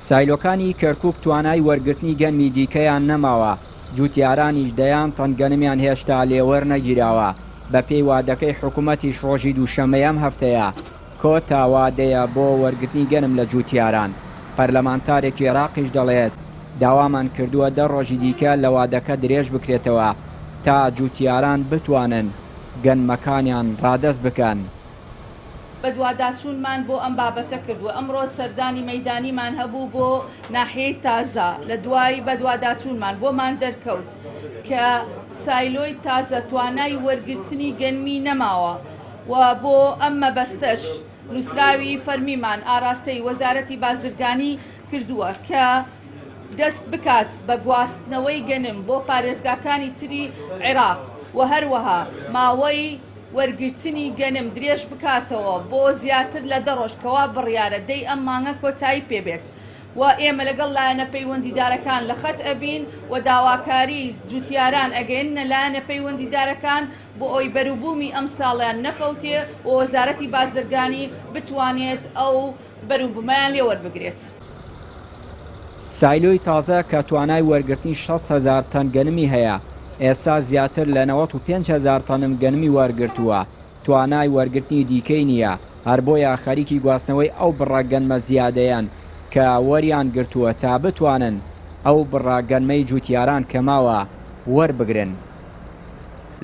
سایلۆکانی کەرکووک توانای وەرگرتنی گەنمی دیکەیان نەماوە، جوتیارانیش دەیان تەنگەنمیان هێشتا لێوەر نەگیراوە. بە پێی وادەکەی حکوومەتیش ڕۆژی دووشەمەیەم هەفتەیە کۆتا وادەیە بۆ وەرگرتنی گەنم لە جوتیاران. پەرلەمانتارێکی عێراقیش دەڵێت داوامان کردووە 10 ڕۆژی دیکە لە وادەکە درێژ بکرێتەوە تا جوتیاران بتوانن گەنمەکانیان ڕادەست بکەن. بەدواداچوونمان بۆ ئەم بابەتە کردووە. ئەمڕۆ سەردانی مەیدانیمان هەبوو بۆ ناحیەی تازە لە دوای بەدواداچوونمان بۆمان دەرکەوت کە سایلۆی تازە توانای وەرگرتنی گەنمی نەماوە و بۆ ئەم مەبەستەش نووسراوی فەرمیمان ئاراستەی وەزارەتی بازرگانی کردووە کە دەست بکات بە گواستنەوەی گەنم بۆ پارێزگاکانی تری عێراق و هەروەها ماوەی وەرگرتنی گەنم درێژ بکاتەوە بۆ زیاتر لە 10 ڕۆژ کەوا بڕیارە دەی ئەم مانگە کۆتایی پێبێت و ئێمە لەگەڵ لایەنە پەیوەندیدارەکان لە خەت ئەبین و داواکاری جوتیاران ئەگەیەنە لایەنە پەیوەندیدارەکان بۆ ئەوی بەروبوومی ئەم ساڵیان نەفەوتێ و وەزارەتی بازرگانی بتوانێت ئەو بەروبوومەیان لێوەربگرێت. سایلۆی تازە کە توانای وەرگرتنی 6,000 تەن گەنمی هەیە، ئێستا زیاتر لە 95,000 تەنم گەنمی وەرگرتووە. توانای وەرگرتنی دیکەی نییە، هەر بۆیە خەریکی گواستنەوەی ئەو بڕاگەنمە زیادەیان کە وەریان گرتووە تا بتوانن ئەو بڕاگەنمەی جوتیاران کەماوە وەربگرن.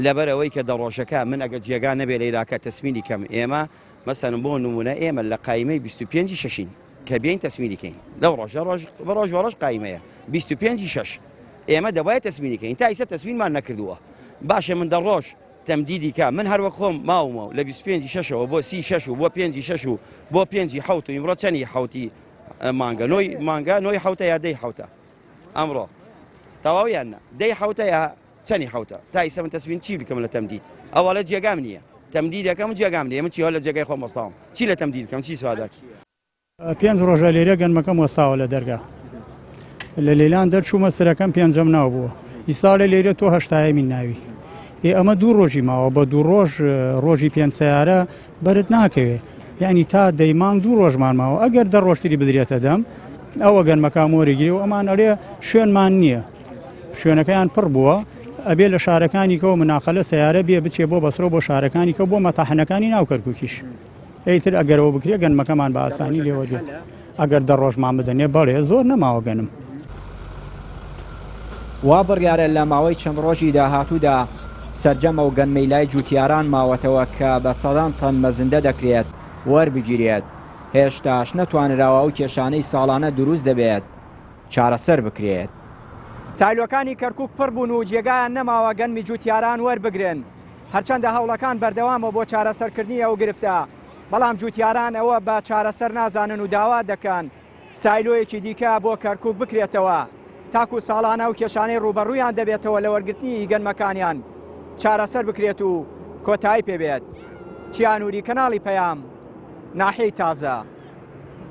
لەبەرەوەی کە دەڕۆژەکە من ئەگەر جێگا نەبێ لە عێراقە تەسمینی کەم ئێمە مەسەن بۆ نمونە ئێمە لە قایمەی 25/6 کە بێین تەسمینیکەین لەو ڕۆژ بە ڕۆژ قایمەیە 25/6 ئێمە دەبایە تەسمینیکەین تا ئیسە تەسمینمان نەکردووە. باشە من دەڕۆژ تەمدیدی کە من هەروە خۆم ماومەوە لە 25/6ەوە بۆ 36 و بۆ 5/6 و بۆ 5/7 ئیمڕۆ چەندی حوتی مانگە نۆی حوتە یا دەی حوتە ئەمڕۆ تەواویان دەی حوتە یا چەندی حوتە تا ئیسە من تەسمین چی بکەم لە تەمدید ئەوە لە جێگام نییە تەمدیدەکەم جێگام نییە من چیەوە لە جێگای خۆم وەستاوم چی لە تەمدید بکەم چی سواداک 5 ڕۆژە لێرە گەنمەکەم وەستاوە لە دەرگا لە لێلان دەرچوومە سەرەکەم 5ەم ناو بووە ئیسا لە لێرە تۆ 8 ناوی ئەمە 2 ڕۆژی ماوە بە 2 ڕۆژ ڕۆژی 5 سیارە بەرت ناکەوێت یعنی تا دەیمان 2 ڕۆژمان ماوە ئەگەر 10 ڕۆژتری بدرێتە دەم ئەوە گەنمەکان وەرەگیری و ئەمان ئەڵێ شوێنمان نییە شوێنەکەیان پڕ بووە ئەبێ لە شارەکانی کەەوە مناقەلە سیارە بێ بچێ بۆ بەسرۆ بۆ شارەکانی کە بۆ مەتاحنەکانی ناو کەرکووکیش ئەیتر ئەگەرەوە بکرێ گەنمەکەمان بە ئاسانی لێوە دێت ئەگەر 10 ڕۆژمان بدەنێ بەڵێ زۆر نەماوە گەنم. وا بڕیارە لە ماوەی چەند ڕۆژی داهاتوودا سەرجەمە و گەنمەی لای جوتیاران ماوەتەوە کە بە 100 تەن مەزندە دەکرێت وەربگیرێت هێشتاش نەتوانراوە ئەو کێشانەی ساڵانە دروست دەبێت چارەسەر بکرێت. سایلۆکانی کەرکووک پڕ بوون و جێگایان نەماوە گەنمی جوتیاران وەربگرن هەرچەندە هەوڵەکان بەردەوامە بۆ چارەسەرکردنی ئەو گرفتە بەڵام جوتیاران ئەوە بە چارەسەر نازانن و داوا دەکەن سایلۆیەکی دیکە بۆ کەرکووک بکرێتەوە تاکو ساڵانە و کێشانەی ڕوبەڕوویان دەبێتەوە لە وەرگرتنی گەنمەکانیان چارەسەر بکرێت و کۆتایی پێبێت. چیانوری کەناڵی پەیام ناحیەی تازە.